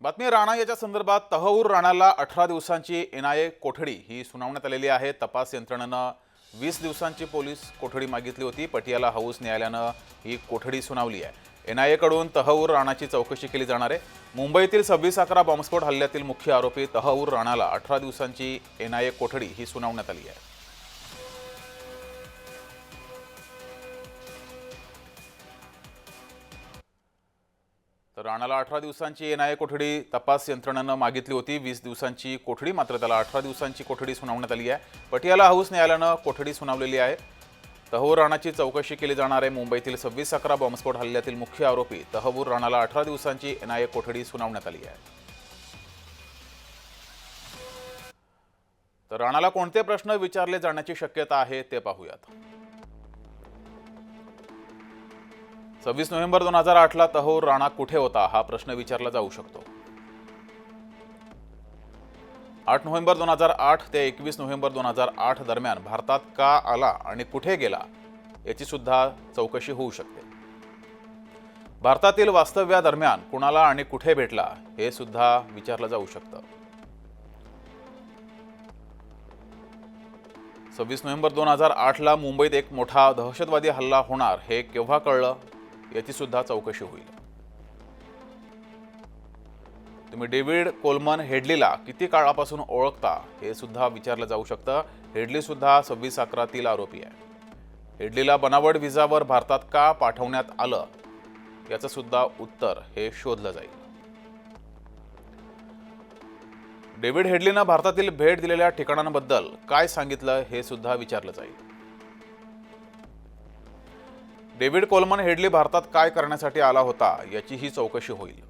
बातमी राणा याच्या संदर्भात तहऊर राणाला 18 दिवसांची एनआयए कोठडी ही सुनावण्यात आलेली आहे। तपास यंत्रणेनं 20 दिवसांची पोलीस कोठडी मागितली होती। पटियाला हाऊस न्यायालयानं ही कोठडी सुनावली आहे। एनआयए कडून तहऊर राणाची चौकशी केली जाणार आहे। मुंबईतील 26/11 बॉम्बस्फोट हल्ल्यातील मुख्य आरोपी तहऊर राणाला 18 दिवसांची एनआयए कोठडी ही सुनावण्यात आली आहे। तर राणाला 18 दिवसांची एनआयए कोठडी तपास यंत्रणेनं मागितली होती। 20 दिवसांची कोठडी, मात्र त्याला 18 दिवसांची कोठडी सुनावण्यात आली आहे। पटियाला हाऊस न्यायालयानं कोठडी सुनावलेली आहे। तहऊर राणाची चौकशी केली जाणार आहे। मुंबईतील 26/11 बॉम्बस्फोट हल्ल्यातील मुख्य आरोपी तहऊर राणाला 18 दिवसांची एनआयए कोठडी सुनावण्यात आली आहे। तर राणाला कोणते प्रश्न विचारले जाण्याची शक्यता आहे ते पाहूयात। 26 नोव्हेंबर 2008 ला तहऊर राणा कुठे होता हा प्रश्न विचारला जाऊ शकतो। 8 नोव्हेंबर 2008 ते 21 नोव्हेंबर 2008 दरम्यान भारतात का आला आणि कुठे गेला याची सुद्धा चौकशी होऊ शकते। भारतातील वास्तव्यादरम्यान कुणाला आणि कुठे भेटला हे सुद्धा विचारलं जाऊ शकतं। 26 नोव्हेंबर 2008 ला मुंबईत एक मोठा दहशतवादी हल्ला होणार हे केव्हा कळलं याची सुद्धा चौकशी होईल। तुम्ही डेव्हिड कोलमन हेडलीला किती काळापासून ओळखता हे सुद्धा विचारलं जाऊ शकतं। हेडली सुद्धा 26/11 तील आरोपी आहे। हेडलीला बनावट व्हिसावर भारतात का पाठवण्यात आलं याचं सुद्धा उत्तर हे शोधलं जाईल। डेव्हिड हेडलीनं भारतातील भेट दिलेल्या ठिकाणांबद्दल काय सांगितलं हे सुद्धा विचारलं जाईल। डेव्हिड कोलमन हेडली भारतात काय करण्यासाठी आला होता याची ही चौकशी होईल।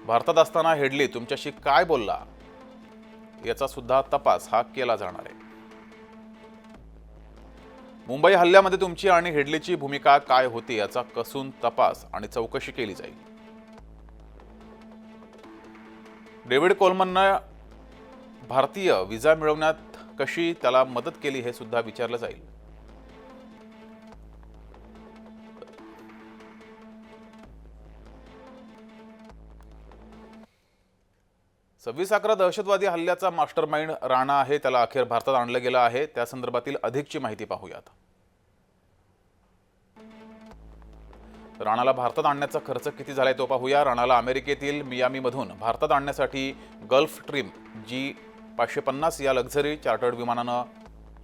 भारतात असताना हेडली तुमच्याशी काय बोलला याचा सुद्धा तपास हा केला जाणार आहे। मुंबई हल्ल्यामध्ये तुमची आणि हेडलीची भूमिका काय होती याचा कसून तपास आणि चौकशी केली जाईल। डेव्हिड कोलमननं भारतीय व्हिसा मिळवण्यात कशी त्याला मदत केली हे सुद्धा विचारलं जाईल। 26/11 दहशतवादी हल्ल्याचा मास्टरमाइंड राणा आहे। त्याला अखेर भारतात आणलं गेलं आहे। त्या संदर्भातील अधिकची माहिती पाहूयात। राणाला भारतात आणण्याचा खर्च किती झालाय तो पाहूया। राणाला अमेरिकेतील मियामीमधून भारतात आणण्यासाठी गल्फ स्ट्रीम G550 या लक्झरी चार्टर्ड विमानानं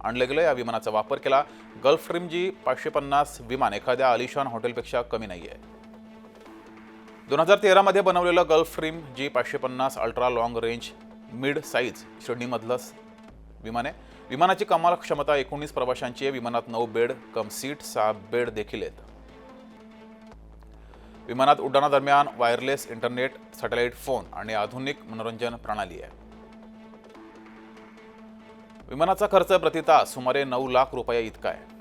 आणलं गेलं। या विमानाचा वापर केला। गल्फ स्ट्रीम G550 विमान एखाद्या आलिशान हॉटेलपेक्षा कमी नाहीये। 2013 मध्ये बनवलेलं Gulfstream G550 ultra long range mid size श्रेणीमधलं विमान आहे। विमानाची कमाल क्षमता 19 प्रवाशांची आहे। विमानात 9 बेड कम सीट 6 बेड देखील आहेत। विमानात उड्डाणादरम्यान वायरलेस इंटरनेट, सॅटेलाइट फोन आणि आधुनिक मनोरंजन प्रणाली आहे। विमानाचा खर्च प्रति तास सुमारे 9 लाख रुपये इतका आहे।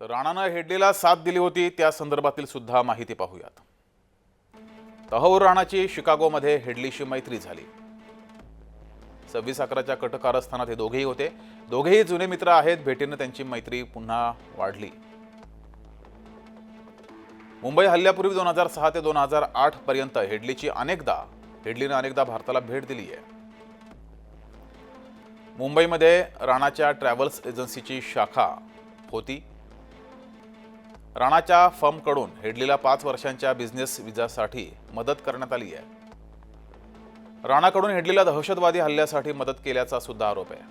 तर राणानं हेडलीला साथ दिली होती त्या संदर्भातील सुद्धा माहिती पाहूयात। तहऊर राणाची शिकागोमध्ये हेडलीशी मैत्री झाली। 26/11च्या कट कारस्थानात हे दोघेही होते। दोघेही जुने मित्र आहेत। भेटीने त्यांची मैत्री पुन्हा वाढली। मुंबई हल्ल्यापूर्वी 2006 ते 2008 पर्यंत हेडलीने अनेकदा भारताला भेट दिली आहे। मुंबईमध्ये राणाच्या ट्रॅव्हल्स एजन्सीची शाखा होती। राणाच्या फर्मकडून हेडलीला 5 वर्षांच्या बिझनेस व्हिसासाठी मदत करण्यात आली आहे। राणाकडून हेडलीला दहशतवादी हल्ल्यासाठी मदत केल्याचा सुद्धा आरोप आहे।